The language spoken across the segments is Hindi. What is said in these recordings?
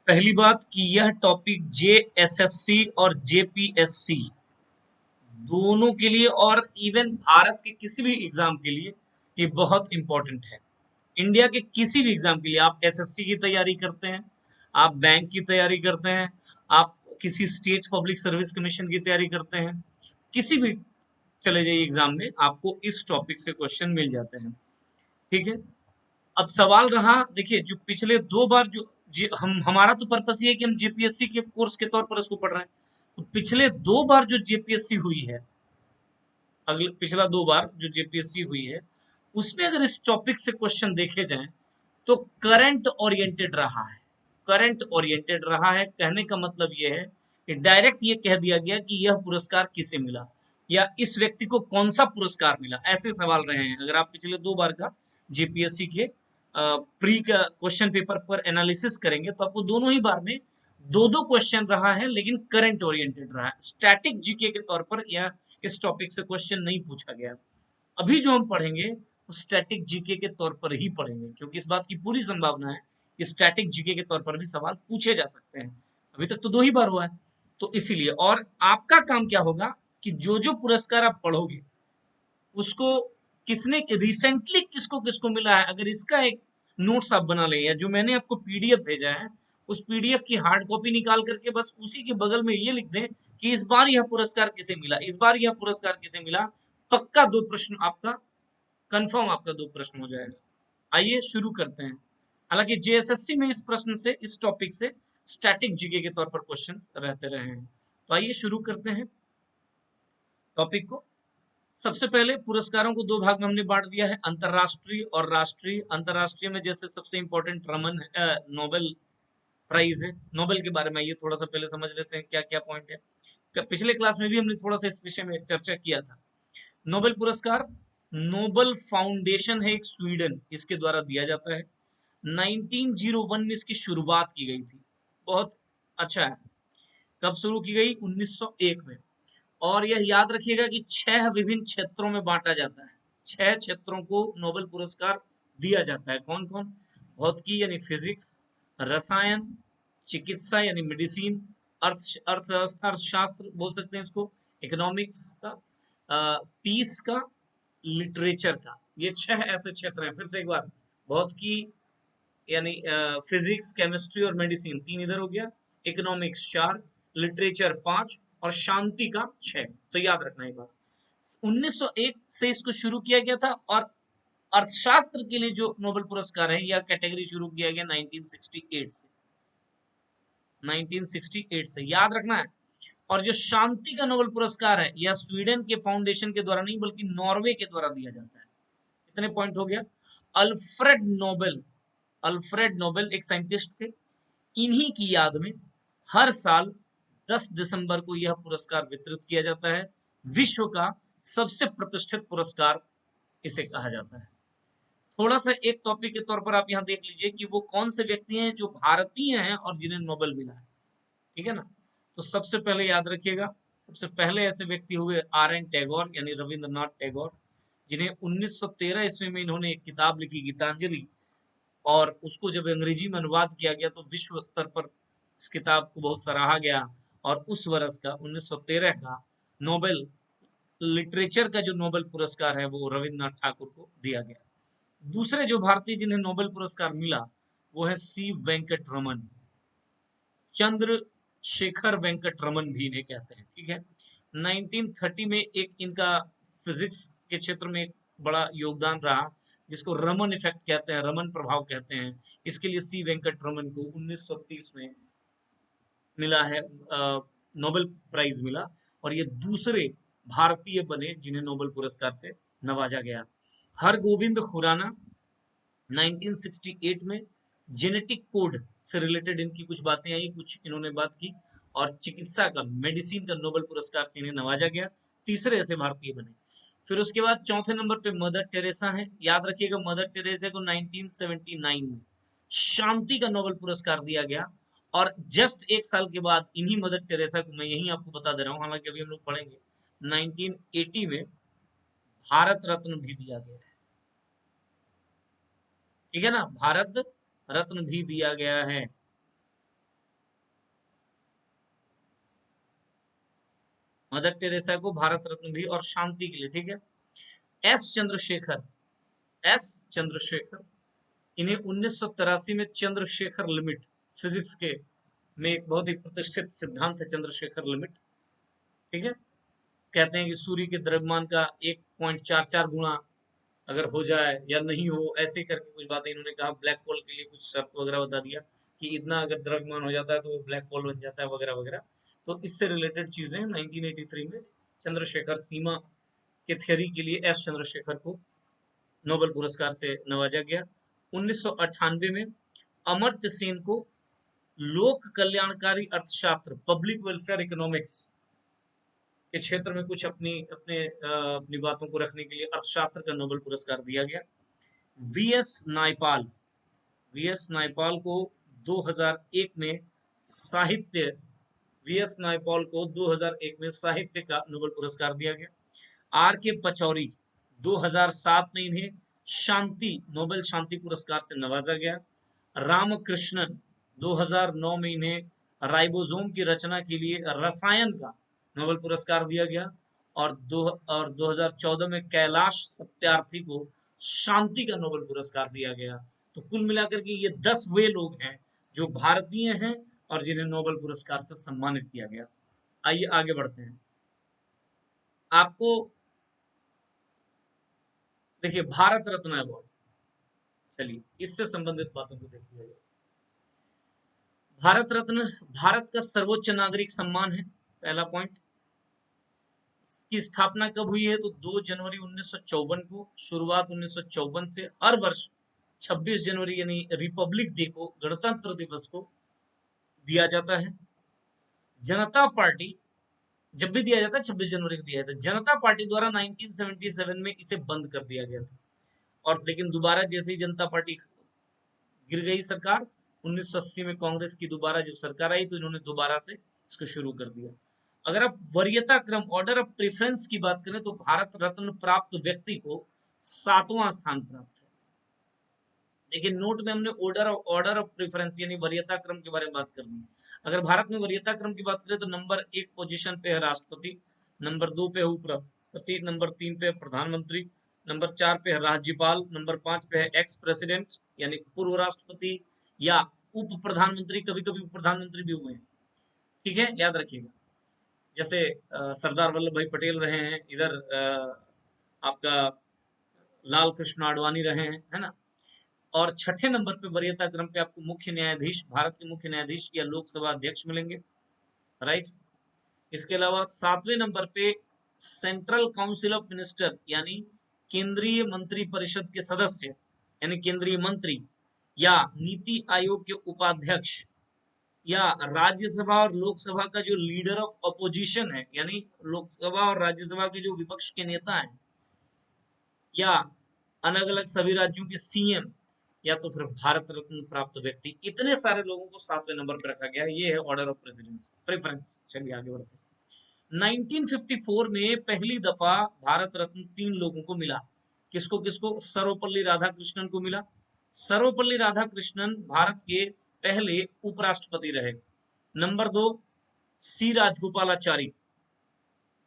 पहली बात कि यह टॉपिक जेएसएससी और जेपीएससी दोनों के लिए और इवन भारत के किसी भी एग्जाम के लिए ये बहुत इंपॉर्टेंट है। इंडिया के किसी भी एग्जाम के लिए, आप एसएससी की तैयारी करते हैं, आप बैंक की तैयारी करते हैं, आप किसी स्टेट पब्लिक सर्विस कमीशन की तैयारी करते हैं, किसी भी चले जाइए एग्जाम में आपको इस टॉपिक से क्वेश्चन मिल जाते हैं। ठीक है। अब सवाल रहा, देखिए जो पिछले 2 बार जो हम हमारा तो पर्पस ये है कि हम जेपीएससी के कोर्स के तौर पर इसको पढ़ रहे हैं। तो पिछले 2 बार जो जेपीएससी हुई है, अगले पिछला 2 बार जो जेपीएससी हुई है, उसमें अगर इस टॉपिक से क्वेश्चन देखे जाएं तो करंट ओरिएंटेड रहा है। करंट ओरिएंटेड रहा है कहने का मतलब यह है कि डायरेक्ट ये कह दिया गया कि यह पुरस्कार किसे मिला या इस व्यक्ति को कौन सा पुरस्कार मिला, ऐसे सवाल रहे हैं। अगर आप पिछले 2 बार का जेपीएससी के प्री का क्वेश्चन पेपर पर एनालिसिस करेंगे तो आपको दोनों ही बार में दो दो क्वेश्चन रहा है, लेकिन करंट ओरिएंटेड रहा है। स्टैटिक जीके के तौर पर या इस टॉपिक से क्वेश्चन नहीं पूछा गया। अभी जो हम पढ़ेंगे वो स्टैटिक जीके के तौर पर ही पढ़ेंगे, क्योंकि इस बात की पूरी संभावना है कि स्टैटिक जीके के तौर पर भी सवाल पूछे जा सकते हैं। अभी तक तो 2 ही बार हुआ है, तो इसीलिए। और आपका काम क्या होगा कि जो जो पुरस्कार आप पढ़ोगे उसको किसने रिसेंटली किसको किसको मिला है, अगर इसका एक नोट्स आप बना लें, या जो मैंने आपको पीडीएफ भेजा है उस पीडीएफ की हार्ड कॉपी निकाल करके बस उसी के बगल में ये लिख दें कि इस बार यह पुरस्कार किसे मिला, इस बार यह पुरस्कार किसे मिला। पक्का 2 प्रश्न आपका, कंफर्म आपका 2 प्रश्न हो जाएगा। आइए शुरू करते हैं। हालांकि जेएसएससी में इस प्रश्न से, इस टॉपिक से स्टैटिक जीके के तौर पर क्वेश्चंस रहते रहे हैं। तो आइए शुरू करते हैं टॉपिक को। सबसे पहले पुरस्कारों को 2 भाग में हमने बांट दिया है, अंतरराष्ट्रीय और राष्ट्रीय। अंतरराष्ट्रीय में जैसे सबसे इंपॉर्टेंट रमन नोबेल प्राइज है। नोबेल के बारे में ये थोड़ा सा पहले समझ लेते हैं क्या क्या पॉइंट है। पिछले क्लास में भी हमने थोड़ा सा इस विषय में चर्चा किया था। नोबेल पुरस्कार नोबेल फाउंडेशन है एक, स्वीडन, इसके द्वारा दिया जाता है। 1901 में इसकी शुरुआत की गई थी। बहुत अच्छा है। कब शुरू की गई? 1901 में। और यह याद रखिएगा कि 6 विभिन्न क्षेत्रों में बांटा जाता है। 6 क्षेत्रों को नोबेल पुरस्कार दिया जाता है। कौन कौन? भौतिकी यानी फिजिक्स, रसायन, चिकित्सा यानी मेडिसिन, अर्थव्यवस्था अर्थशास्त्र बोल सकते हैं इसको, इकोनॉमिक्स का, पीस का, लिटरेचर का। ये 6 ऐसे क्षेत्र हैं। फिर से एक बार, भौतिकी यानी फिजिक्स, केमिस्ट्री और मेडिसिन 3 इधर हो गया, इकोनॉमिक्स 4, लिटरेचर 5 और शांति का 6। तो याद रखना एक बात, 1901 से इसको शुरू किया गया था। और अर्थशास्त्र के लिए जो नोबेल पुरस्कार है, यह कैटेगरी शुरू किया गया 1968 से। 1968 से याद रखना है। और जो शांति का नोबेल पुरस्कार है, यह स्वीडन के फाउंडेशन के द्वारा नहीं बल्कि नॉर्वे के द्वारा दिया जाता है। कितने पॉइंट हो गया? अल्फ्रेड नोबेल, अल्फ्रेड नोबेल एक साइंटिस्ट थे। इन्हीं की याद में हर साल 10 दिसंबर को यह पुरस्कार वितरित किया जाता है। विश्व का सबसे प्रतिष्ठित पुरस्कार इसे कहा जाता है। थोड़ा सा एक टॉपिक के तौर पर आप यहाँ देख लीजिए कि वो कौन से व्यक्ति हैं जो भारतीय हैं और जिन्हें नोबेल मिला है। ठीक है ना? तो सबसे पहले याद रखिएगा, सबसे पहले ऐसे व्यक्ति हुए आर एन टैगोर यानी रविंद्रनाथ टैगोर, जिन्हें 1913 ईस्वी में इन्होंने एक किताब लिखी गीतांजलि, और उसको जब अंग्रेजी में अनुवाद किया गया तो विश्व स्तर पर इस किताब को बहुत सराहा गया। और उस वर्ष का 1913 का नोबेल लिटरेचर का जो नोबेल पुरस्कार है वो रविन्द्रनाथ ठाकुर को दिया गया। दूसरे जो भारतीय जिन्हें नोबेल पुरस्कार मिला वो है सी वेंकट रमन, चंद्रशेखर वेंकट रमन भी इन्हें कहते हैं। ठीक है। 1930 में एक इनका फिजिक्स के क्षेत्र में एक बड़ा योगदान रहा, जिसको रमन इफेक्ट कहते हैं, रमन प्रभाव कहते हैं। इसके लिए सी वेंकट रमन को 1930 में मिला है, नोबेल प्राइज मिला। और ये दूसरे भारतीय बने जिन्हें नोबेल पुरस्कार से नवाजा गया। हरगोविंद खुराना 1968 में जेनेटिक कोड से रिलेटेड इनकी कुछ बातें आई, कुछ इन्होंने बात की, और चिकित्सा का, मेडिसिन का नोबेल पुरस्कार से इन्हें नवाजा गया। तीसरे ऐसे भारतीय बने। फिर उसके बाद चौथे नंबर पे मदर टेरेसा है। याद रखिएगा, मदर टेरेसा को 1979 में शांति का नोबेल पुरस्कार दिया गया। और जस्ट एक साल के बाद इन्हीं मदर टेरेसा को, मैं यही आपको बता दे रहा हूँ, हालांकि अभी हम लोग पढ़ेंगे, 1980 में भारत रत्न भी दिया गया है। ठीक है ना? भारत रत्न भी दिया गया है। मदर टेरेसा को भारत रत्न भी, और शांति के लिए, ठीक है। एस चंद्रशेखर, एस चंद्रशेखर, इन्हें 1983 में चंद्रशेखर लिमिट, फिजिक्स के में एक बहुत ही प्रतिष्ठित सिद्धांत है चंद्रशेखर लिमिट, ठीक है। कहते हैं कि सूर्य के द्रव्यमान का 1.44 गुणा अगर हो जाए या नहीं हो, ऐसे करके कुछ बातें इन्होंने कहा। ब्लैक होल के लिए कुछ शर्त वगैरह बता दिया कि इतना अगर द्रव्यमान हो जाता है तो वो ब्लैक होल बन जाता है वगैरह वगैरह। तो इससे रिलेटेड चीजें 1983 में चंद्रशेखर सीमा के थ्योरी के लिए एस चंद्रशेखर को नोबेल पुरस्कार से नवाजा गया। 1998 में अमर्त्य सेन को लोक कल्याणकारी अर्थशास्त्र, पब्लिक वेलफेयर इकोनॉमिक्स के क्षेत्र में कुछ अपनी बातों को रखने के लिए अर्थशास्त्र का नोबेल पुरस्कार दिया गया। वीएस नायपाल, वीएस नायपाल को 2001 में साहित्य, वीएस नायपाल को 2001 में साहित्य का नोबेल पुरस्कार दिया गया। आर के पचौरी, 2007 में इन्हें शांति, नोबेल शांति पुरस्कार से नवाजा गया। रामकृष्णन, 2009 में इन्हें राइबोसोम की रचना के लिए रसायन का नोबेल पुरस्कार दिया गया। और 2014 में कैलाश सत्यार्थी को शांति का नोबेल पुरस्कार दिया गया। तो कुल मिलाकर के ये 10 वे लोग हैं जो भारतीय हैं और जिन्हें नोबेल पुरस्कार से सम्मानित किया गया। आइए आगे बढ़ते हैं। आपको देखिए भारत रत्न अवार्ड, चलिए इससे संबंधित बातों को देख लिया जाए। भारत रत्न भारत का सर्वोच्च नागरिक सम्मान है, पहला पॉइंट। इसकी स्थापना कब हुई है तो 2 जनवरी 1954 को। शुरुआत 1954 से हर वर्ष 26 जनवरी यानी रिपब्लिक डे को, गणतंत्र दिवस को दिया जाता है। जनता पार्टी जब भी दिया जाता है 26 जनवरी को दिया जाता है। जनता पार्टी द्वारा 1977 में इसे बंद कर दिया गया था, और लेकिन दोबारा जैसे ही जनता पार्टी गिर गई सरकार, 1980 में कांग्रेस की दोबारा जब सरकार आई तो इन्होंने दोबारा से इसको शुरू कर दिया। अगर आप वरीयता क्रम, ऑर्डर ऑफ प्रेफरेंस की बात करें तो भारत रत्न प्राप्त व्यक्ति को 7वां स्थान प्राप्त है। लेकिन नोट में हमने ऑर्डर ऑफ प्रेफरेंस यानी वरीयता क्रम के बारे में बात करनी है। अगर भारत में वरीयता क्रम की बात करें तो नंबर 1 पोजीशन पे है राष्ट्रपति, नंबर 2 पे है उपराष्ट्रपति, नंबर 3 पे है प्रधानमंत्री, नंबर 4 पे है राज्यपाल, नंबर 5 पे है एक्स प्रेसिडेंट यानी पूर्व राष्ट्रपति या उप प्रधानमंत्री, कभी कभी उप प्रधानमंत्री भी हुए हैं, ठीक है, याद रखिएगा। जैसे सरदार वल्लभ भाई पटेल रहे हैं, इधर आपका लाल कृष्ण आडवाणी रहे हैं, है ना। और छठे नंबर पे वरीयता क्रम पे आपको मुख्य न्यायाधीश, भारत के मुख्य न्यायाधीश या लोकसभा अध्यक्ष मिलेंगे, राइट। इसके अलावा 7वें नंबर पे सेंट्रल काउंसिल ऑफ मिनिस्टर यानी केंद्रीय मंत्री परिषद के सदस्य यानी केंद्रीय मंत्री, या नीति आयोग के उपाध्यक्ष, या राज्यसभा और लोकसभा का जो लीडर ऑफ अपोजिशन है यानी लोकसभा और राज्यसभा के जो विपक्ष के नेता हैं, या अलग अलग सभी राज्यों के सीएम, या तो फिर भारत रत्न प्राप्त व्यक्ति। इतने सारे लोगों को 7वें नंबर पर रखा गया है। ये है ऑर्डर ऑफ प्रेफरेंस। चलिए आगे बढ़ते हैं। 1954 में पहली दफा भारत रत्न 3 लोगों को मिला। किसको किसको? सर्वपल्ली राधाकृष्णन को मिला। सर्वपल्ली राधाकृष्णन भारत के पहले उपराष्ट्रपति रहे। नंबर 2 सी राजगोपालाचारी,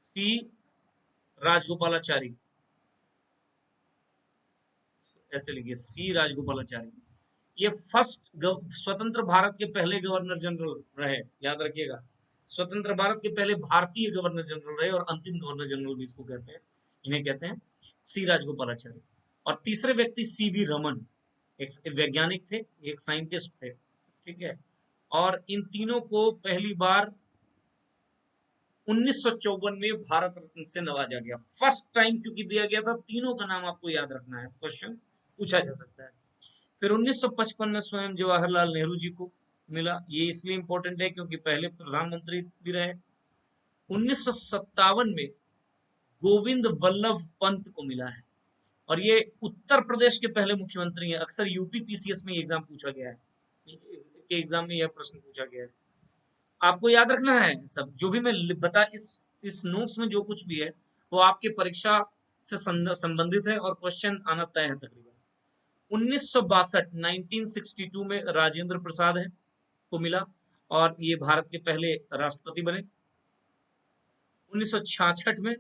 सी राजगोपालाचारी, ऐसे लिखिए सी राजगोपालाचारी। ये फर्स्ट स्वतंत्र भारत के पहले गवर्नर जनरल रहे, याद रखिएगा। स्वतंत्र भारत के पहले भारतीय गवर्नर जनरल रहे और अंतिम गवर्नर जनरल भी इसको कहते हैं, इन्हें कहते हैं सी राजगोपालाचारी। और तीसरे व्यक्ति सी वी रमन, एक वैज्ञानिक थे, एक साइंटिस्ट थे, ठीक है। और इन तीनों को पहली बार 1954 में भारत रत्न से नवाजा गया। फर्स्ट टाइम चूंकि दिया गया था, तीनों का नाम आपको याद रखना है, क्वेश्चन पूछा जा सकता है। फिर 1955 में स्वयं जवाहरलाल नेहरू जी को मिला। ये इसलिए इंपॉर्टेंट है क्योंकि पहले प्रधानमंत्री भी रहे। 1957 में गोविंद वल्लभ पंत को मिला है, और ये उत्तर प्रदेश के पहले मुख्यमंत्री हैं। अक्सर यूपी पीसीएस में एग्जाम पूछा गया है, के एग्जाम में यह प्रश्न पूछा गया है। आपको याद रखना है सब, जो भी मैं बता इस नोट्स में जो कुछ भी है वो आपके परीक्षा से संबंधित है और क्वेश्चन आना तय है तकरीबन। 1962 में राजेंद्र प्रसाद है को मिला और ये भारत के पहले राष्ट्रपति बने। 1966 में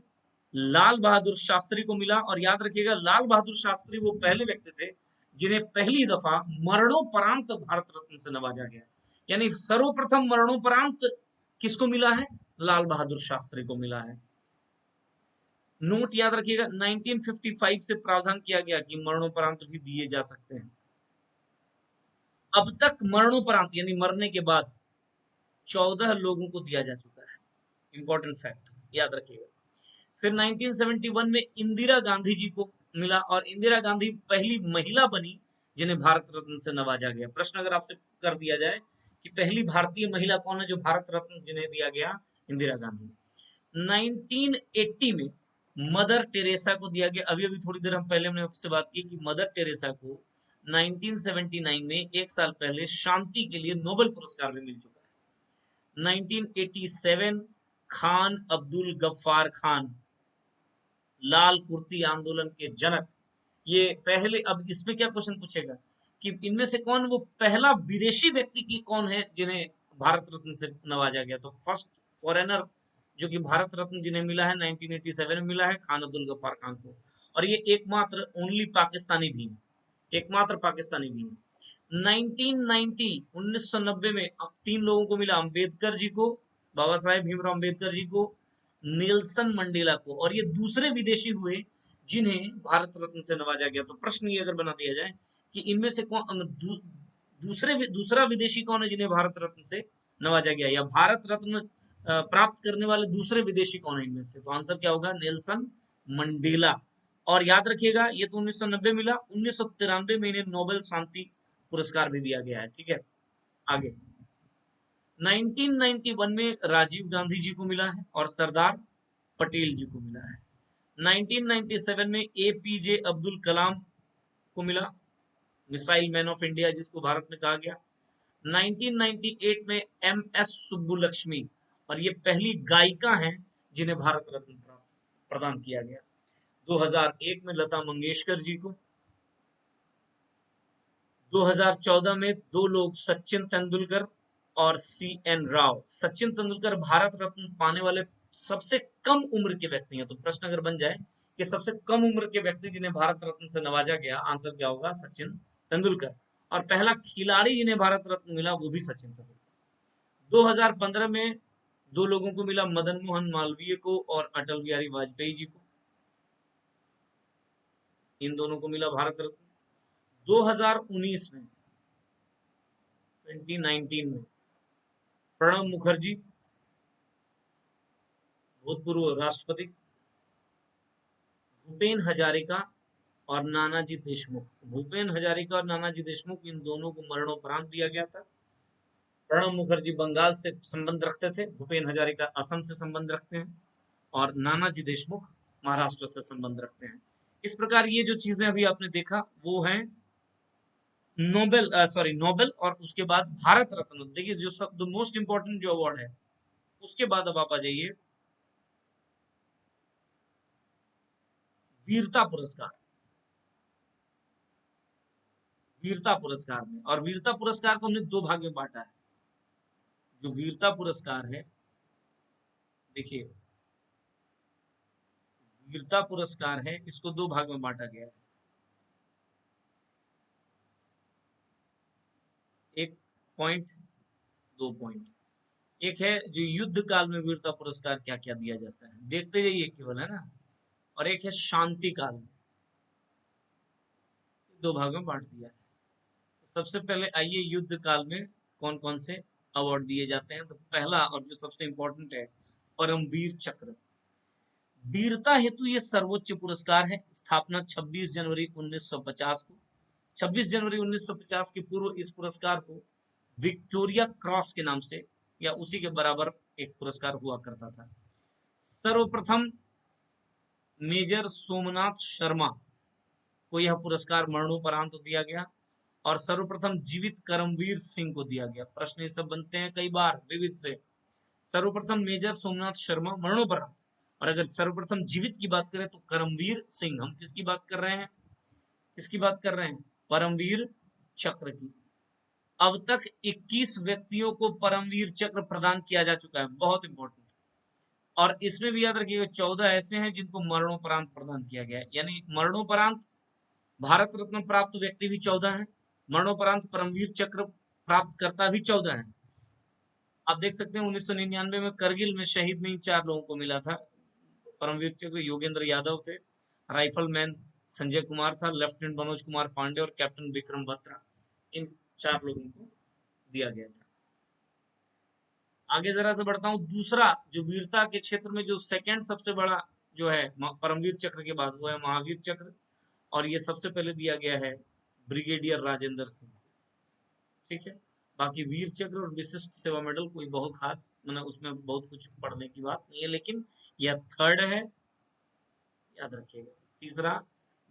लाल बहादुर शास्त्री को मिला। और याद रखिएगा, लाल बहादुर शास्त्री वो पहले व्यक्ति थे जिन्हें पहली दफा मरणोपरांत भारत रत्न से नवाजा गया। यानी सर्वप्रथम मरणोपरांत किसको मिला है? लाल बहादुर शास्त्री को मिला है। नोट याद रखिएगा, 1955 से प्रावधान किया गया कि मरणोपरांत भी दिए जा सकते हैं। अब तक मरणोपरांत यानी मरने के बाद 14 लोगों को दिया जा चुका है। इंपॉर्टेंट फैक्ट याद रखिएगा। फिर 1971 में इंदिरा गांधी जी को मिला, और इंदिरा गांधी पहली महिला बनी जिन्हें भारत रत्न से नवाजा गया। प्रश्न अगर आपसे कर दिया जाए कि पहली भारतीय महिला कौन है जो भारत रत्न जिन्हें दिया गया? इंदिरा गांधी। 1980 में मदर टेरेसा को दिया गया। अभी अभी थोड़ी देर हम पहले हमने आपसे बात की कि मदर टेरेसा को 1979 में, एक साल पहले, शांति के लिए नोबेल पुरस्कार भी मिल चुका है। 1987 खान अब्दुल गफ्फार खान, लाल कुर्ती आंदोलन के जनक, ये पहले, अब इसमें क्या क्वेश्चन पूछेगा कि इनमें से कौन वो पहला विदेशी व्यक्ति की कौन है जिन्हें भारत रत्न से नवाजा गया? तो फर्स्ट फॉरेनर जो कि भारत रत्न जिन्हें मिला है 1987 में मिला है, खान अब्दुल गफ्फार खान को। और ये एकमात्र ओनली पाकिस्तानी भी है, एकमात्र पाकिस्तानी भी है। 1990 1990 में अब 3 लोगों को मिला, अंबेडकर जी को, बाबा साहेब भीमराव अंबेडकर जी को, नेल्सन मंडेला को। और ये दूसरे विदेशी हुए जिन्हें भारत रत्न से नवाजा गया। तो प्रश्न ये अगर बना दिया जाए कि इनमें से कौन दूसरा विदेशी कौन है जिन्हें भारत रत्न से नवाजा गया, या भारत रत्न प्राप्त करने वाले दूसरे विदेशी कौन है इनमें से? तो आंसर क्या होगा? Nelson Mandela. और याद रखिएगा, ये तो 1990 मिला, 1993 में इन्हें नोबेल शांति पुरस्कार भी दिया गया है। ठीक है, आगे 1991 में राजीव गांधी जी को मिला है और सरदार पटेल जी को मिला है। 1997 में एपीजे अब्दुल कलाम को मिला, मिसाइल मैन ऑफ इंडिया जिसको भारत में कहा गया। 1998 में एम एस सुब्बुलक्ष्मी, और ये पहली गायिका हैं जिन्हें भारत रत्न प्रदान किया गया। 2001 में लता मंगेशकर जी को। 2014 में 2 लोग, सचिन तेंदुलकर और सी एन राव। सचिन तेंदुलकर भारत रत्न पाने वाले सबसे कम उम्र के व्यक्ति हैं। तो प्रश्न अगर बन जाए कि सबसे कम उम्र के व्यक्ति जिन्हें भारत रत्न से नवाजा गया, आंसर क्या होगा? सचिन तेंदुलकर। और पहला खिलाड़ी जिन्हें भारत रत्न मिला वो भी सचिन तेंदुलकर। 2015 में 2 लोगों को मिला, मदन मोहन मालवीय को और अटल बिहारी वाजपेयी जी को। इन दोनों को मिला भारत रत्न। 2019 में 2019 में प्रणब मुखर्जी, भूतपूर्व राष्ट्रपति, भूपेन हजारिका और नानाजी देशमुख। भूपेन हजारिका और नानाजी देशमुख, इन दोनों को मरणोपरांत दिया गया था। प्रणब मुखर्जी बंगाल से संबंध रखते थे, भूपेन हजारिका असम से संबंध रखते हैं, और नानाजी देशमुख महाराष्ट्र से संबंध रखते हैं। इस प्रकार ये जो चीजें अभी आपने देखा वो है नोबेल और उसके बाद भारत रत्न। देखिए जो सब मोस्ट इंपॉर्टेंट जो अवार्ड है, उसके बाद अब आप आ जाइए वीरता पुरस्कार। वीरता पुरस्कार में, और वीरता पुरस्कार को हमने 2 भाग में बांटा है। जो वीरता पुरस्कार है, देखिए वीरता पुरस्कार है, इसको 2 भाग में बांटा गया है। एक पॉइंट, 2 पॉइंट। एक है जो युद्ध काल में वीरता पुरस्कार क्या क्या दिया जाता है, देखते जाइए केवल, है ना। और एक है शांति काल में। 2 भाग में बांट दिया है। सबसे पहले आइए युद्ध काल में कौन कौन से अवार्ड दिए जाते हैं। तो पहला और जो सबसे इंपॉर्टेंट है, परमवीर चक्र। वीरता हेतु ये सर्वोच्च पुरस्कार है। स्थापना 26 जनवरी 1950 को। 26 जनवरी 1950 के पूर्व इस पुरस्कार को विक्टोरिया क्रॉस के नाम से या उसी के बराबर एक पुरस्कार हुआ करता था। सर्वप्रथम मेजर सोमनाथ शर्मा को यह पुरस्कार मरणोपरांत दिया गया, और सर्वप्रथम जीवित करमवीर सिंह को दिया गया। प्रश्न ये सब बनते हैं कई बार विविध से। सर्वप्रथम मेजर सोमनाथ शर्मा मरणोपरांत, और अगर सर्वप्रथम जीवित की बात करें तो करमवीर सिंह। हम किसकी बात कर रहे हैं? किसकी बात कर रहे हैं? परमवीर चक्र की। अब तक 21 व्यक्तियों को परमवीर चक्र प्रदान किया जा चुका है, बहुत इंपॉर्टेंट। और इसमें भी याद रखिएगा 14 ऐसे हैं जिनको मरणोपरांत प्रदान किया गया है, यानी मरणोपरांत भारत रत्न प्राप्त व्यक्ति भी 14 हैं, मरणोपरांत परमवीर चक्र प्राप्त करता भी 14 है। आप देख सकते हैं 1999 में करगिल में शहीद में इन 4 लोगों को मिला था परमवीर चक्र। योगेंद्र यादव थे, राइफलमैन संजय कुमार था, लेफ्टिनेंट मनोज कुमार पांडे और कैप्टन विक्रम बत्रा, इन 4 लोगों को दिया गया था। आगे जरा से बढ़ता हूँ। दूसरा जो वीरता के क्षेत्र में जो सेकंड सबसे बड़ा जो है परमवीर चक्र के बाद वो है महावीर चक्र, और ये सबसे पहले दिया गया है ब्रिगेडियर राजेंद्र सिंह। ठीक है, बाकी वीर चक्र और विशिष्ट सेवा मेडल कोई बहुत खास मतलब उसमें बहुत कुछ पढ़ने की बात नहीं है, लेकिन यह थर्ड है, याद रखिएगा। तीसरा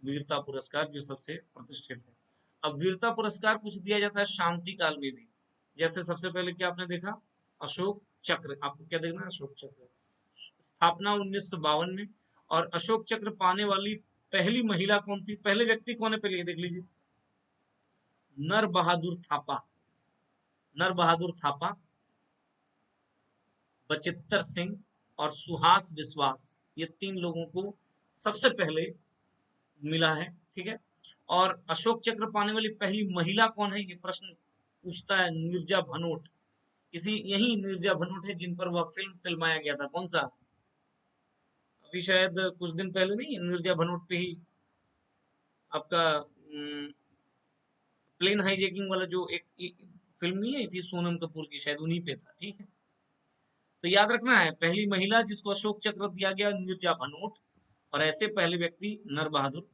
वीरता पुरस्कार जो सबसे प्रतिष्ठित है। अब वीरता पुरस्कार कुछ दिया जाता है शांति काल में भी, जैसे सबसे पहले क्या आपने देखा, अशोक चक्र, आपको क्या देखना है, अशोक चक्र, स्थापना 1952 में। और अशोक चक्र पाने वाली पहली महिला कौन थी, पहले व्यक्ति कौन है, पहले देख लीजिए, नर बहादुर थापा। नर बहादुर थापा, बचित्तर सिंह और सुहास विश्वास, ये 3 लोगों को सबसे पहले मिला है। ठीक है, और अशोक चक्र पाने वाली पहली महिला कौन है, ये प्रश्न पूछता है नीरजा भनोट। इसी यही नीरजा भनोट है जिन पर वह फिल्म फिल्माया गया था, कौन सा, अभी शायद कुछ दिन पहले नहीं, नीरजा भनोट पे ही आपका प्लेन हाईजैकिंग वाला जो एक फिल्म नहीं आई थी सोनम कपूर की, शायद उन्हीं पे था। ठीक है, तो याद रखना है पहली महिला जिसको अशोक चक्र दिया गया नीरजा भनोट, और ऐसे पहले व्यक्ति नर बहादुर।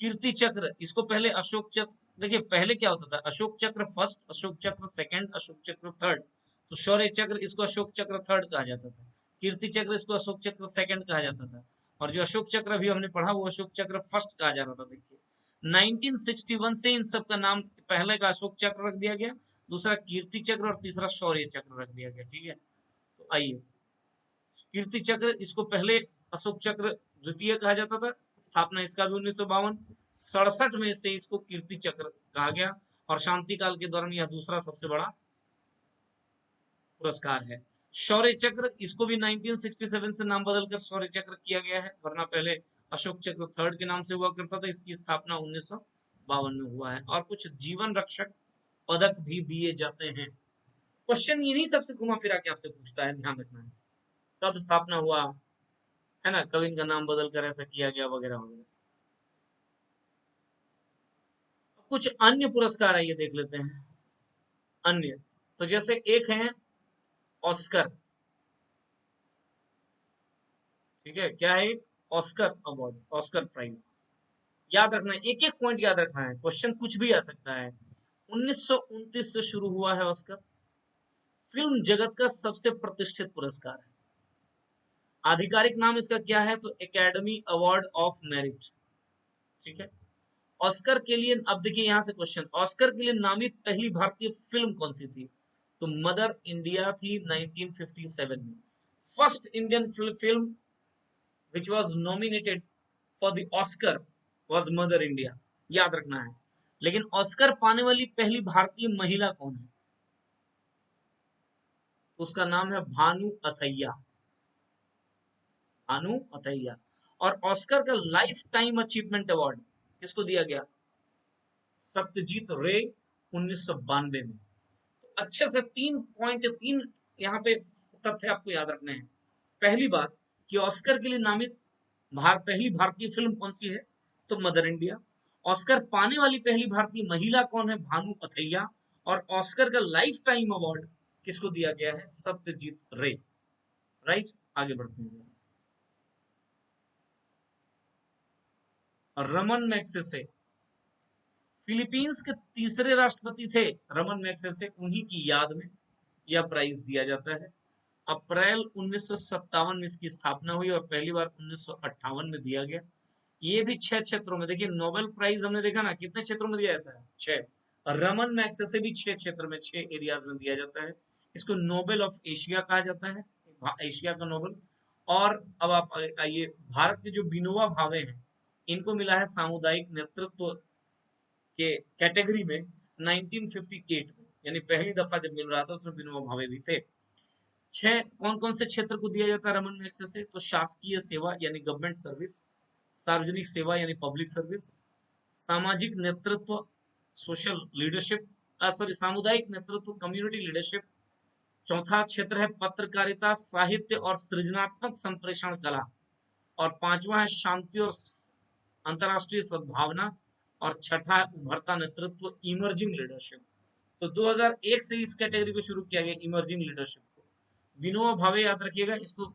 कीर्ति चक्र, इसको पहले अशोक चक्र, देखिए पहले क्या होता था, अशोक चक्र फर्स्ट, अशोक चक्र सेकंड, अशोक चक्र थर्ड, तो शौर्य चक्र इसको अशोक चक्र थर्ड कहा जाता था, कीर्ति चक्र इसको अशोक चक्र सेकंड कहा जाता था, और जो अशोक चक्र अभी हमने पढ़ा वो अशोक चक्र फर्स्ट कहा जा रहा था। देखिए 1961 से इन सब का नाम, पहले का अशोक चक्र रख दिया गया, दूसरा कीर्ति चक्र और तीसरा शौर्य चक्र रख दिया गया। ठीक है, तो आइए, कीर्ति चक्र इसको पहले अशोक चक्र द्वितीय कहा जाता था, स्थापना इसका भी 1952, 67 में से इसको कीर्ति चक्र कहा गया, और शांति काल के दौरान यह दूसरा सबसे बड़ा पुरस्कार है। शौर्य चक्र इसको भी 1967 से नाम बदलकर शौर्य चक्र किया गया है, वरना पहले अशोक चक्र थर्ड के नाम से हुआ करता था, इसकी स्थापना 1952 में हुआ है। और कुछ जीवन रक्षक पदक भी दिए जाते हैं। क्वेश्चन यही सबसे घुमा फिरा के आपसे पूछता है, ध्यान रखना है, कब स्थापना हुआ है ना, कब इनका नाम बदल कर ऐसा किया गया वगैरह वगैरह। कुछ अन्य पुरस्कार है, ये देख लेते हैं अन्य। तो जैसे एक है ऑस्कर, ठीक है, क्या है, एक ऑस्कर अवार्ड, ऑस्कर प्राइज। याद रखना है, एक एक पॉइंट याद रखना है, क्वेश्चन कुछ भी आ सकता है। 1929 से शुरू हुआ है ऑस्कर, फिल्म जगत का सबसे प्रतिष्ठित पुरस्कार है। आधिकारिक नाम इसका क्या है, तो एकेडमी अवार्ड ऑफ मेरिट। ठीक है, ऑस्कर के लिए, अब देखिए यहां से क्वेश्चन, ऑस्कर के लिए नामित पहली भारतीय फिल्म कौन सी थी, तो मदर इंडिया थी 1957 में। First Indian film which was nominated for the Oscar was mother India, याद रखना है। लेकिन ऑस्कर पाने वाली पहली भारतीय महिला कौन है, उसका नाम है भानु अथैया, भानु अथैया। और ऑस्कर का लाइफ टाइम अचीवमेंट अवार्ड किसको दिया गया, सत्यजीत रे 1992 में। अच्छे से 3.3 यहाँ पे तथ्य आपको याद रखने हैं। पहली बात कि ऑस्कर के लिए नामित पहली भारतीय फिल्म कौन सी है, तो मदर इंडिया। ऑस्कर पाने वाली पहली भारतीय महिला कौन है, भानु अथैया। और ऑस्कर का लाइफ टाइम अवार्ड किसको दिया गया है, सत्यजीत रे। राइट, आगे बढ़ते हैं। रमन मैग्सेसे फिलीपींस के तीसरे राष्ट्रपति थे, रमन मैग्सेसे, उन्हीं की याद में यह प्राइज दिया जाता है। अप्रैल 1957 में इसकी स्थापना हुई और पहली बार 1958 में दिया गया। ये भी 6 क्षेत्रों में, देखिए नोबेल प्राइज हमने देखा ना कितने क्षेत्रों में दिया जाता है, 6। रमन मैग्सेसे भी 6 क्षेत्र में, 6 एरियाज में दिया जाता है। इसको नोबेल ऑफ एशिया कहा जाता है, एशिया का नोबेल। और अब आप आइए, भारत के जो विनोबा भावे हैं, इनको मिला है सामुदायिक नेतृत्व के कैटेगरी में 1958 में, यानी पहली दफा जब मिल रहा था उसमें विनोबा भावे भी थे। कौन कौन से क्षेत्र को दिया जाता है रमन मैग्सेसे से? तो शासकीय सेवा यानी गवर्नमेंट सर्विस, सार्वजनिक सेवा यानी पब्लिक सर्विस, सामाजिक नेतृत्व सोशल लीडरशिप, सॉरी सामुदायिक नेतृत्व कम्युनिटी लीडरशिप, चौथा क्षेत्र है पत्रकारिता साहित्य और सृजनात्मक संप्रेषण कला, और पांचवा है शांति और अंतरराष्ट्रीय सद्भावना, और छठा है उभरता नेतृत्व इमर्जिंग लीडरशिप। तो 2001 से इस कैटेगरी को शुरू किया गया इमर्जिंग लीडरशिप को। विनोबा भावे याद रखिएगा, इसको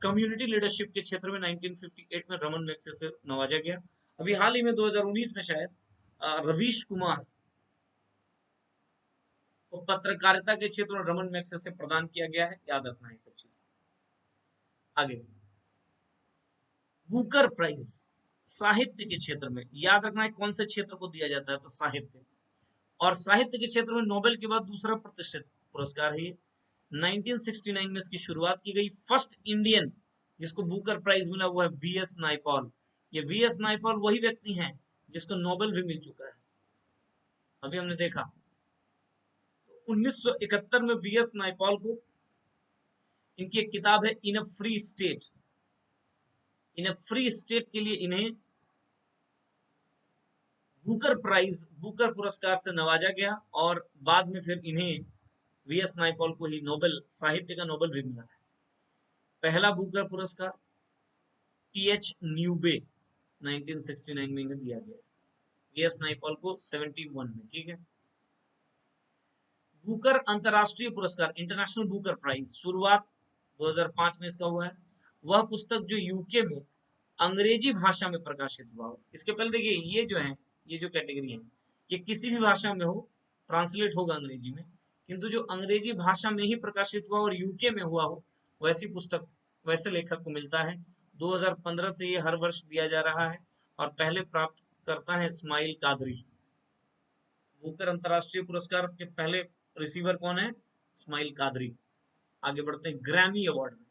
कम्युनिटी लीडरशिप के क्षेत्र में 1958 में रमन मैग्सेसे से नवाजा गया। अभी हाल ही में 2019 में शायद रवीश कुमार को पत्रकारिता के क्षेत्र में रमन मैग्सेसे से प्रदान किया गया है, याद रखना है सब चीज। आगे बुकर प्राइज साहित्य के क्षेत्र में, याद रखना है कौन से क्षेत्र को दिया जाता है, तो साहित्य। और साहित्य के क्षेत्र में नोबेल के बाद दूसरा प्रतिष्ठित पुरस्कार है। 1969 में इसकी शुरुआत की गई। फर्स्ट इंडियन जिसको बुकर प्राइज मिला वो है वीएस नायपॉल। ये वीएस नायपॉल वही व्यक्ति हैं जिसको नोबेल भी मिल चुका है, अभी हमने देखा। तो 1971 में वीएस नायपॉल को, इनकी एक किताब है in a free state, in a free state के लिए इन्हें बुकर प्राइज, बुकर पुरस्कार से नवाजा गया, और बाद में फिर इन्हें वीएस नायपॉल को ही नोबेल साहित्य का नोबेल भी मिला है। पहला बुकर पुरस्कार पीएच न्यूबे 1969 में इन्हें दिया गया, वीएस नायपॉल को 71 में, ठीक है। बुकर अंतरराष्ट्रीय पुरस्कार इंटरनेशनल बुकर प्राइज शुरुआत 2005 में इसका हुआ है। वह पुस्तक जो यूके में अंग्रेजी भाषा में प्रकाशित हुआ हो। इसके पहले देखिए ये जो है, ये जो कैटेगरी है ये किसी भी भाषा में हो, ट्रांसलेट होगा अंग्रेजी में, किंतु जो अंग्रेजी भाषा में ही प्रकाशित हुआ और यूके में हुआ हो वैसी पुस्तक वैसे लेखक को मिलता है। 2015 से ये हर वर्ष दिया जा रहा है, और पहले प्राप्त करता है इस्माइल कादरी। बुकर अंतरराष्ट्रीय पुरस्कार के पहले रिसीवर कौन है? इस्माइल कादरी। आगे बढ़ते हैं ग्रैमी अवार्ड में।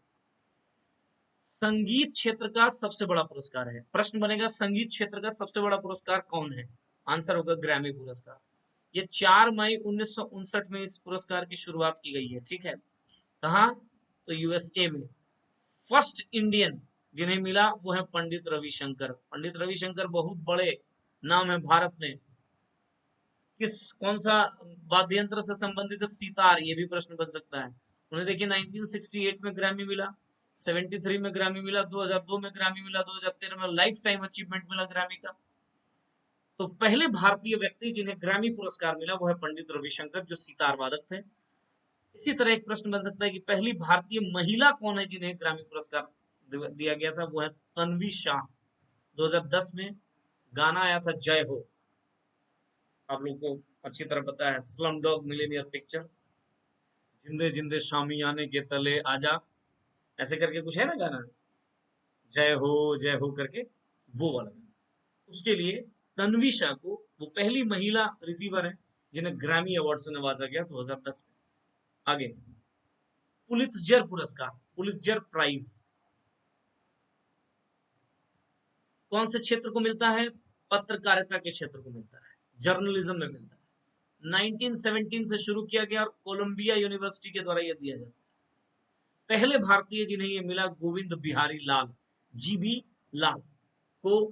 संगीत क्षेत्र का सबसे बड़ा पुरस्कार है, प्रश्न बनेगा संगीत क्षेत्र का सबसे बड़ा पुरस्कार कौन है? आंसर होगा ग्रैमी पुरस्कार। ये 4 मई 1959 में इस पुरस्कार की शुरुआत की गई है, ठीक है। कहाँ? तो यूएसए में। फर्स्ट इंडियन जिन्हें मिला वो है पंडित रविशंकर। पंडित रविशंकर बहुत बड़े नाम है भारत में। कौन सा वाद्य यंत्र से संबंधित है? सितार। ये भी प्रश्न बन सकता है। उन्हें देखिए 1968 में ग्रैमी मिला, 73 में ग्रैमी मिला, 2002 में ग्रैमी मिला, 2013 में लाइफ टाइम अचीवमेंट मिला ग्रैमी का। तो पहले भारतीय व्यक्ति जिन्हें ग्रैमी पुरस्कार मिला वो है पंडित रविशंकर, जो सितार वादक थे। इसी तरह एक प्रश्न बन सकता है कि पहली भारतीय महिला कौन है जिन्हें ग्रैमी पुरस्कार दिया गया था? वो है तन्वी शाह। 2010 में गाना आया था जय हो, आप लोगों को अच्छी तरह पता है, स्लम डॉग मिलियनेयर पिक्चर, जिंदे जिंदे शामियाने के तले आजा, ऐसे करके कुछ है ना गाना, जय हो करके, वो वाला गाना। उसके लिए तन्वी शाह को, वो पहली महिला रिसीवर है जिन्हें ग्रैमी अवार्ड से नवाजा गया 2010 में। आगे पुलित्जर पुरस्कार, पुलित्जर प्राइज कौन से क्षेत्र को मिलता है? पत्रकारिता के क्षेत्र को मिलता है, जर्नलिज्म में मिलता है। 1917 से शुरू किया गया और कोलंबिया यूनिवर्सिटी के द्वारा यह दिया जाता है। पहले भारतीय जिन्हें यह मिला गोविंद बिहारी लाल, जीबी लाल को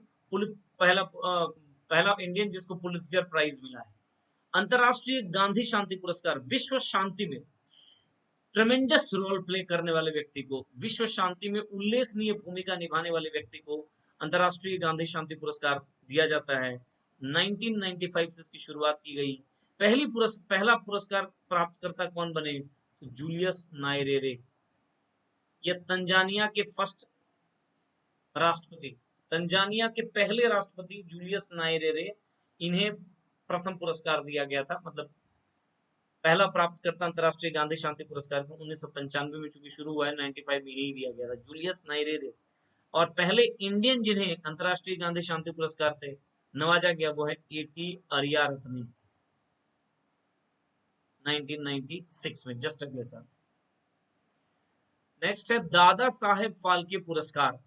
पहला इंडियन जिसको पुलित्जर प्राइज मिला है। अंतरराष्ट्रीय गांधी शांति पुरस्कार, विश्व शांति में ट्रेमेंडस रोल प्ले करने वाले व्यक्ति को, विश्व शांति में उल्लेखनीय भूमिका निभाने वाले व्यक्ति को अंतरराष्ट्रीय गांधी शांति पुरस्कार दिया जाता है। 1995 से इसकी शुरुआत की गई। पहला पुरस्कार प्राप्तकर्ता कौन बने? तो जूलियस नायरेरे। ये तंजानिया के फर्स्ट राष्ट्रपति, तंजानिया के पहले राष्ट्रपति जूलियस नायरेरे, इन्हें प्रथम पुरस्कार दिया गया था, मतलब पहला प्राप्तकर्ता अंतरराष्ट्रीय गांधी शांति पुरस्कार को 1995 में चूंकि शुरू हुआ है, 95 में यही दिया गया था, जूलियस नायरेरे। और पहले इंडियन जिन्हें अंतरराष्ट्रीय गांधी शांति पुरस्कार से नवाजा गया वो है ए.टी. अरियारत्ने 1996 में, जस्ट अगले साल। नेक्स्ट है दादा साहेब फाल्के पुरस्कार,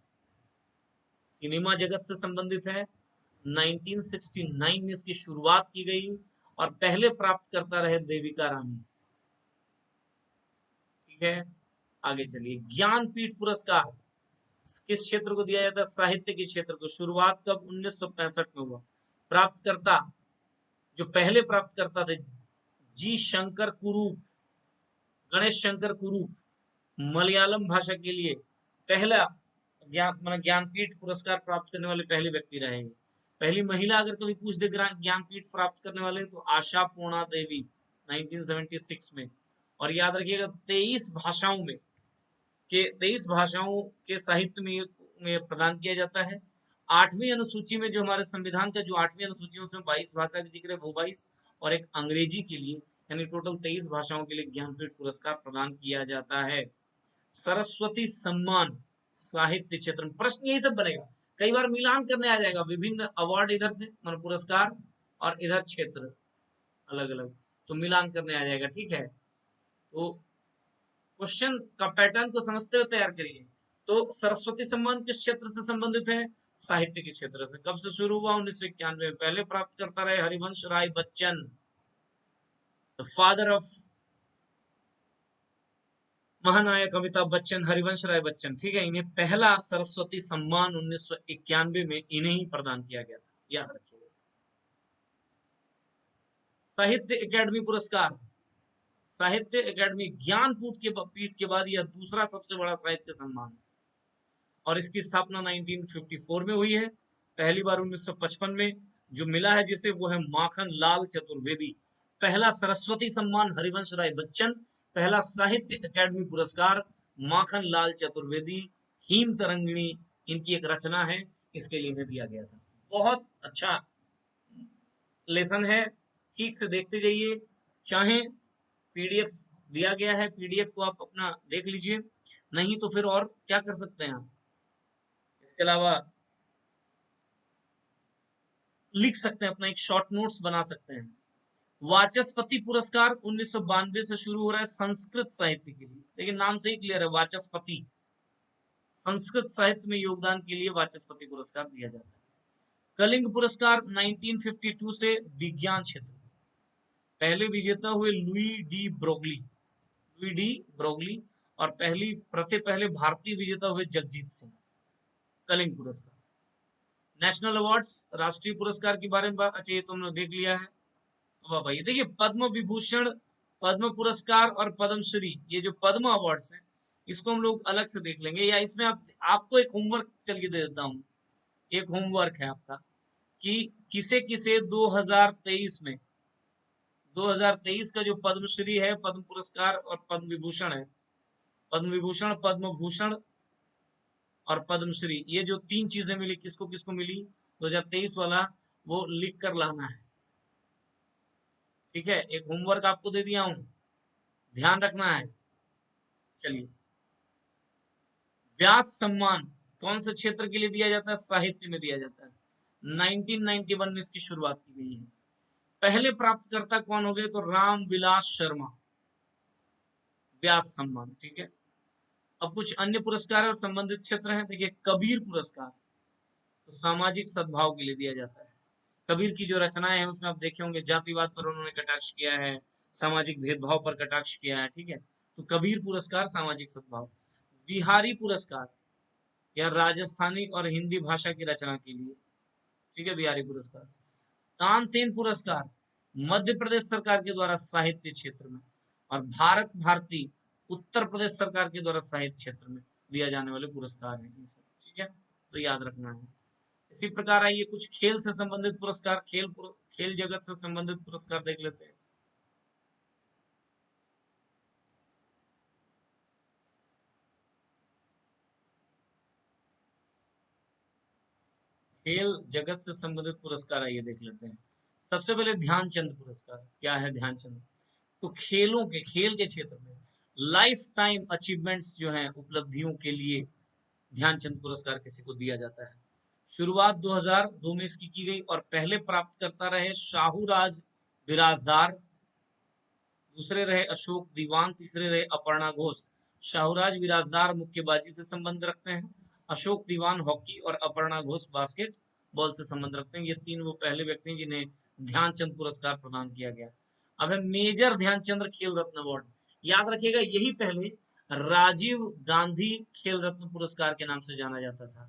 सिनेमा जगत से संबंधित है। 1969 में इसकी शुरुआत की गई और पहले प्राप्तकर्ता रहे देविका रानी, ठीक है। आगे चलिए, ज्ञानपीठ पुरस्कार किस क्षेत्र को दिया जाता है? साहित्य के क्षेत्र को। शुरुआत कब? 1965 में हुआ। प्राप्तकर्ता, जो पहले प्राप्तकर्ता थे, जी शंकर कुरूप, गणेश शंकर कुरूप, मलयालम भाषा के लिए पहला ज्ञानपीठ पुरस्कार प्राप्त करने वाले पहले व्यक्ति रहे। पहली महिला अगर कभी पूछ दे ज्ञानपीठ प्राप्त करने वाले, तो आशा पूर्णा देवी 1976 में। और याद रखिएगा 23 भाषाओं के साहित्य में प्रदान किया जाता है। 8वीं अनुसूची में, जो हमारे संविधान का जो 8वीं अनुसूची है, उसमें 22 भाषा का जिक्र है, वो 22, और एक अंग्रेजी के लिए, यानी टोटल 23 भाषाओं के लिए ज्ञानपीठ पुरस्कार प्रदान किया जाता है। सरस्वती सम्मान साहित्य क्षेत्र में, प्रश्न यही सब बनेगा, कई बार मिलान करने आ जाएगा, विभिन्न अवार्ड इधर से मान पुरस्कार, और इधर क्षेत्र अलग अलग, तो मिलान करने आ जाएगा, ठीक है। तो क्वेश्चन का पैटर्न को समझते हुए तैयार करिए। तो सरस्वती सम्मान किस क्षेत्र से संबंधित है? साहित्य के क्षेत्र से। कब से शुरू हुआ? 1991 में। पहले प्राप्त करता रहे Harivansh Rai Bachchan, the father of महानायक अमिताभ बच्चन, हरिवंश राय बच्चन, ठीक है। इन्हें पहला सरस्वती सम्मान 1991 में इन्हें ही प्रदान किया गया था, याद रखिएगा। साहित्य अकादमी पुरस्कार, साहित्य अकादमी पीठ के बाद यह दूसरा सबसे बड़ा साहित्य सम्मान, और इसकी स्थापना 1954 में हुई है। पहली बार 1955 में जो मिला है जिसे, वो है माखन लाल चतुर्वेदी। पहला सरस्वती सम्मान हरिवंश राय बच्चन, पहला साहित्य अकादमी पुरस्कार माखन लाल चतुर्वेदी। हिम तरंगिणी इनकी एक रचना है, इसके लिए इन्हें दिया गया था। बहुत अच्छा लेसन है, ठीक से देखते जाइए। चाहे पीडीएफ दिया गया है, पीडीएफ को आप अपना देख लीजिए, नहीं तो फिर और क्या कर सकते हैं आप, इसके अलावा लिख सकते हैं, अपना एक शॉर्ट नोट्स बना सकते हैं। वाचस्पति पुरस्कार 1992 से शुरू हो रहा है संस्कृत साहित्य के लिए, लेकिन नाम से ही क्लियर है, वाचस्पति, संस्कृत साहित्य में योगदान के लिए वाचस्पति पुरस्कार दिया जाता है। कलिंग पुरस्कार 1952 से विज्ञान क्षेत्र, पहले विजेता हुए लुई डी ब्रोगली, और पहले भारतीय विजेता हुए जगजीत सिंह। कलिंग पुरस्कार। नेशनल अवार्ड्स, राष्ट्रीय पुरस्कार के बारे में बात, अच्छा ये तुमने देख लिया है। वाह भाई, देखिए पद्म विभूषण, पद्म पुरस्कार और पद्मश्री, ये जो पद्म अवार्ड्स हैं, इसको हम लोग अलग से देख लेंगे, या इसमें आपको एक होमवर्क चलिए दे देता हूँ। एक होमवर्क है आपका कि किसे किसे 2023 का जो पद्मश्री है, पद्म पुरस्कार और पद्म विभूषण है, पद्म विभूषण, पद्म भूषण और पद्मश्री, ये जो 3 चीजें मिली, किसको किसको मिली 2023 वाला, वो लिख कर लाना है, ठीक है। एक होमवर्क आपको दे दिया हूं, ध्यान रखना है। चलिए, व्यास सम्मान कौन से क्षेत्र के लिए दिया जाता है? साहित्य में दिया जाता है। 1991 में इसकी शुरुआत की गई है। पहले प्राप्तकर्ता कौन हो गए? तो राम विलास शर्मा, व्यास सम्मान, ठीक है। अब कुछ अन्य पुरस्कार और संबंधित क्षेत्र हैं। देखिए, कबीर पुरस्कार तो सामाजिक सद्भाव के लिए दिया जाता है। कबीर की जो रचनाएं हैं उसमें आप देखे होंगे, जातिवाद पर उन्होंने कटाक्ष किया है, सामाजिक भेदभाव पर कटाक्ष किया है, ठीक है। तो कबीर पुरस्कार सामाजिक सद्भाव। बिहारी पुरस्कार, या राजस्थानी और हिंदी भाषा की रचना के लिए, ठीक है, बिहारी पुरस्कार। तानसेन पुरस्कार मध्य प्रदेश सरकार के द्वारा साहित्य क्षेत्र में, और भारत भारती उत्तर प्रदेश सरकार के द्वारा साहित्य क्षेत्र में दिया जाने वाले पुरस्कार हैं, ठीक है, तो याद रखना है। इसी प्रकार आइए कुछ खेल से संबंधित पुरस्कार, खेल जगत से संबंधित पुरस्कार देख लेते हैं। खेल जगत से संबंधित पुरस्कार आइए देख लेते हैं। सबसे पहले ध्यानचंद पुरस्कार। क्या है ध्यानचंद? तो खेल के क्षेत्र में लाइफ टाइम अचीवमेंट्स जो हैं, उपलब्धियों के लिए ध्यानचंद पुरस्कार किसी को दिया जाता है। शुरुआत 2002 में इसकी की गई, और पहले प्राप्तकर्ता रहे शाहूराज बिराजदार, दूसरे रहे अशोक दीवान, तीसरे रहे अपर्णा घोष। शाहूराज बिराजदार मुक्केबाजी से संबंध रखते हैं, अशोक दीवान हॉकी, और अपर्णा घोष बास्केट बॉल से संबंध रखते हैं। ये 3 वो पहले व्यक्ति हैं जिन्हें ध्यानचंद पुरस्कार प्रदान किया गया। अब है मेजर ध्यानचंद्र खेल रत्न अवार्ड। याद रखिएगा, यही पहले राजीव गांधी खेल रत्न पुरस्कार के नाम से जाना जाता था।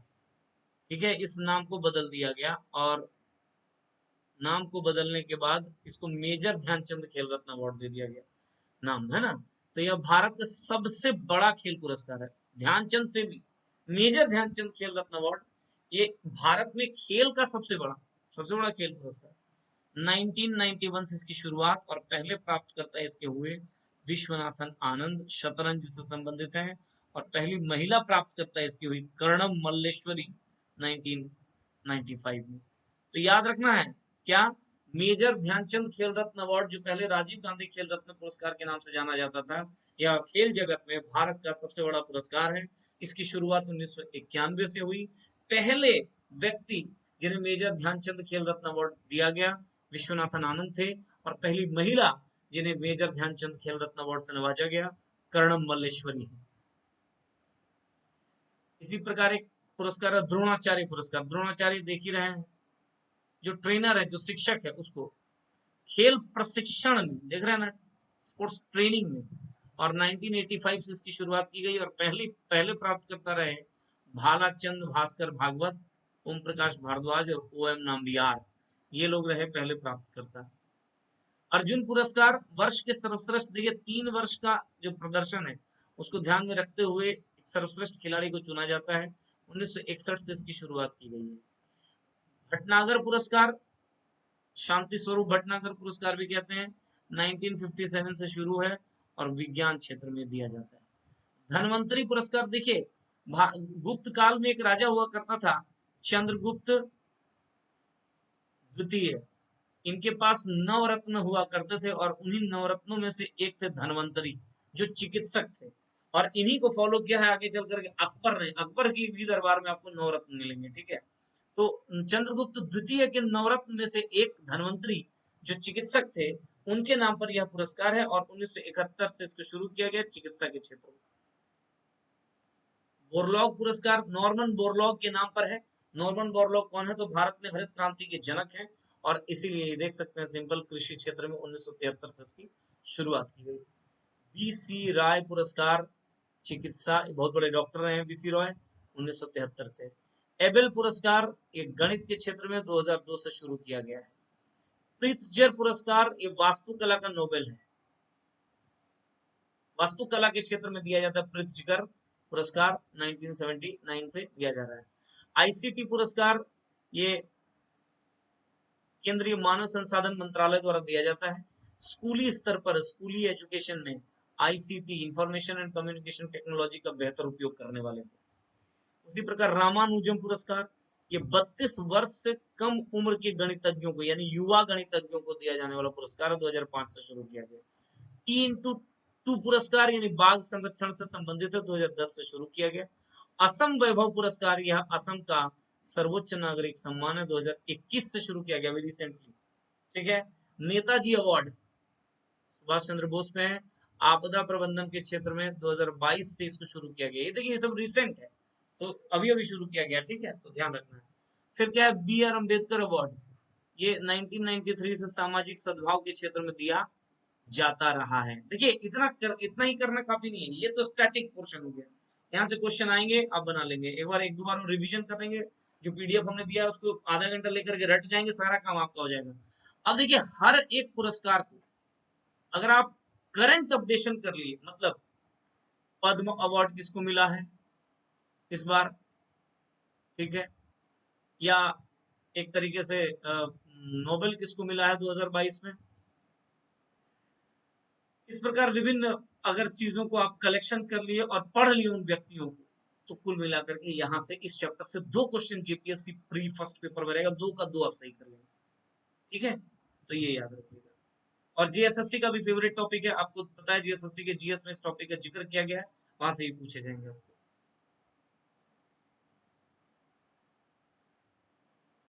ठीक है, इस नाम को बदल दिया गया और नाम को बदलने के बाद इसको मेजर ध्यानचंद खेल रत्न अवार्ड दे दिया गया, नाम है ना। तो यह भारत का सबसे बड़ा खेल पुरस्कार है, ध्यानचंद से भी। मेजर ध्यानचंद खेल रत्न अवार्ड ये भारत में खेल का सबसे बड़ा खेल पुरस्कार। 1991 से इसकी शुरुआत और पहले प्राप्तकर्ता इसके हुए विश्वनाथन आनंद, शतरंज से संबंधित हैं। और पहली महिला प्राप्तकर्ता इसकी हुई कर्णम मल्लेश्वरी 1995 में। तो याद रखना है क्या, मेजर ध्यानचंद खेल रत्न अवार्ड जो पहले राजीव गांधी खेल रत्न पुरस्कार के नाम से जाना जाता था, यह खेल जगत में भारत का सबसे बड़ा पुरस्कार है। इसकी शुरुआत 1991 से हुई। पहले व्यक्ति जिन्हें मेजर ध्यानचंद खेल रत्न अवार्ड दिया गया विश्वनाथन आनंद थे, और पहली महिला जिन्हें मेजर ध्यानचंद खेल रत्न अवार्ड से नवाजा गया कर्णम मल्लेश्वरी। इसी प्रकार एक पुरस्कार है द्रोणाचार्य पुरस्कार। द्रोणाचार्य देख ही रहे हैं, जो ट्रेनर है, जो शिक्षक है, उसको खेल प्रशिक्षण में देख रहे हैं ना, स्पोर्ट्स ट्रेनिंग में। और 1985 से इसकी शुरुआत की गई और पहले प्राप्तकर्ता रहे भालाचंद भास्कर भागवत, ओम प्रकाश भारद्वाज और OM नाम्बियार। ये लोग रहे पहले प्राप्तकर्ता। अर्जुन पुरस्कार वर्ष के सर्वश्रेष्ठ, देखिए 3 वर्ष का जो प्रदर्शन है उसको ध्यान में रखते हुए एक सर्वश्रेष्ठ खिलाड़ी को चुना जाता है। 1961 से इसकी शुरुआत की गई है। भटनागर पुरस्कार, शांति स्वरूप भटनागर पुरस्कार भी कहते हैं, 1957 से शुरू है और विज्ञान क्षेत्र में दिया जाता है। धनवंतरी पुरस्कार, देखिए गुप्त काल में एक राजा हुआ करता था चंद्रगुप्त द्वितीय, इनके पास नवरत्न हुआ करते थे और उन्हीं नवरत्नों में से एक थे धनवंतरी, जो चिकित्सक थे। और इन्हीं को फॉलो किया है आगे चल करके अकबर ने। अकबर की भी दरबार में आपको नवरत्न मिलेंगे। ठीक है, तो चंद्रगुप्त द्वितीय के नवरत्न में से एक धनवंतरी जो चिकित्सक थे, उनके नाम पर यह पुरस्कार है और 1971 से इसको शुरू किया गया चिकित्सा के क्षेत्र में। बोरलॉग पुरस्कार नॉर्मन बोरलॉग के नाम पर है। नॉर्मन बोरलॉग कौन है, तो भारत में हरित क्रांति के जनक हैं और इसीलिए देख सकते हैं सिंपल कृषि क्षेत्र में 1973 से इसकी शुरुआत की गई। BC राय पुरस्कार चिकित्सा, बहुत बड़े डॉक्टर रहे हैं BC रॉय, 1973 से। एबेल पुरस्कार ये गणित के क्षेत्र में 2002 से शुरू किया गया है। प्रित्जर पुरस्कार ये वास्तुकला का नोबेल है, वास्तुकला के क्षेत्र में दिया जाता है। प्रित्जर पुरस्कार 1979 से दिया जा रहा है। ICT पुरस्कार ये केंद्रीय मानव संसाधन मंत्रालय द्वारा दिया जाता है। स्कूली स्तर पर स्कूली एजुकेशन में ICT information and communication technology का बेहतर उपयोग करने वाले को। उसी प्रकार रामानुजम पुरस्कार ये 32 वर्ष से कम उम्र के गणितज्ञों को, यानी युवा गणितज्ञों को दिया जाने वाला पुरस्कार 2005 से शुरू किया गया। T/2 पुरस्कार यानी बाघ संरक्षण से संबंधित है, 2010 से शुरू किया गया। असम वैभव पुरस्कार यह असम का सर्वोच्च नागरिक सम्मान है, 2021 से शुरू किया गया, रिसेंटली। ठीक है, नेताजी अवार्ड सुभाष चंद्र बोस में है, आपदा प्रबंधन के क्षेत्र में 2022 से इसको शुरू किया गया। ये देखिए, ये सब रिसेंट है, तो अभी अभी शुरू किया गया। ठीक है, तो ध्यान रखना है। फिर क्या है, BR अम्बेडकर अवार्ड, ये 1993 से सामाजिक सद्भाव के क्षेत्र में दिया जाता रहा है। देखिए इतना ही करना काफी नहीं है, ये तो स्टैटिक पोर्शन हो गया। यहाँ से क्वेश्चन आएंगे, आप बना लेंगे, एक दो बार रिवीजन कर लेंगे। जो PDF हमने दिया है उसको आधा घंटा लेकर के रट जाएंगे, सारा काम आपका हो जाएगा। अब देखिए, हर एक पुरस्कार को अगर आप करंट अपडेशन कर लिए, मतलब पद्म अवार्ड किसको मिला है इस बार, ठीक है, या एक तरीके से नोबेल किसको मिला है 2022 में, इस प्रकार विभिन्न अगर चीजों को आप कलेक्शन कर लिए और पढ़ लिए उन व्यक्तियों को, तो कुल मिलाकर के यहाँ से इस चैप्टर से 2 question GPSC pre first paper में रहेगा, 2 का 2 आप सही कर लेंगे। ठीक है, तो ये याद रखिएगा। और GSSC का भी फेवरेट टॉपिक है, आपको पता है GSSC के GS में इस टॉपिक का जिक्र किया गया है, वहां से ही पूछे जाएंगे।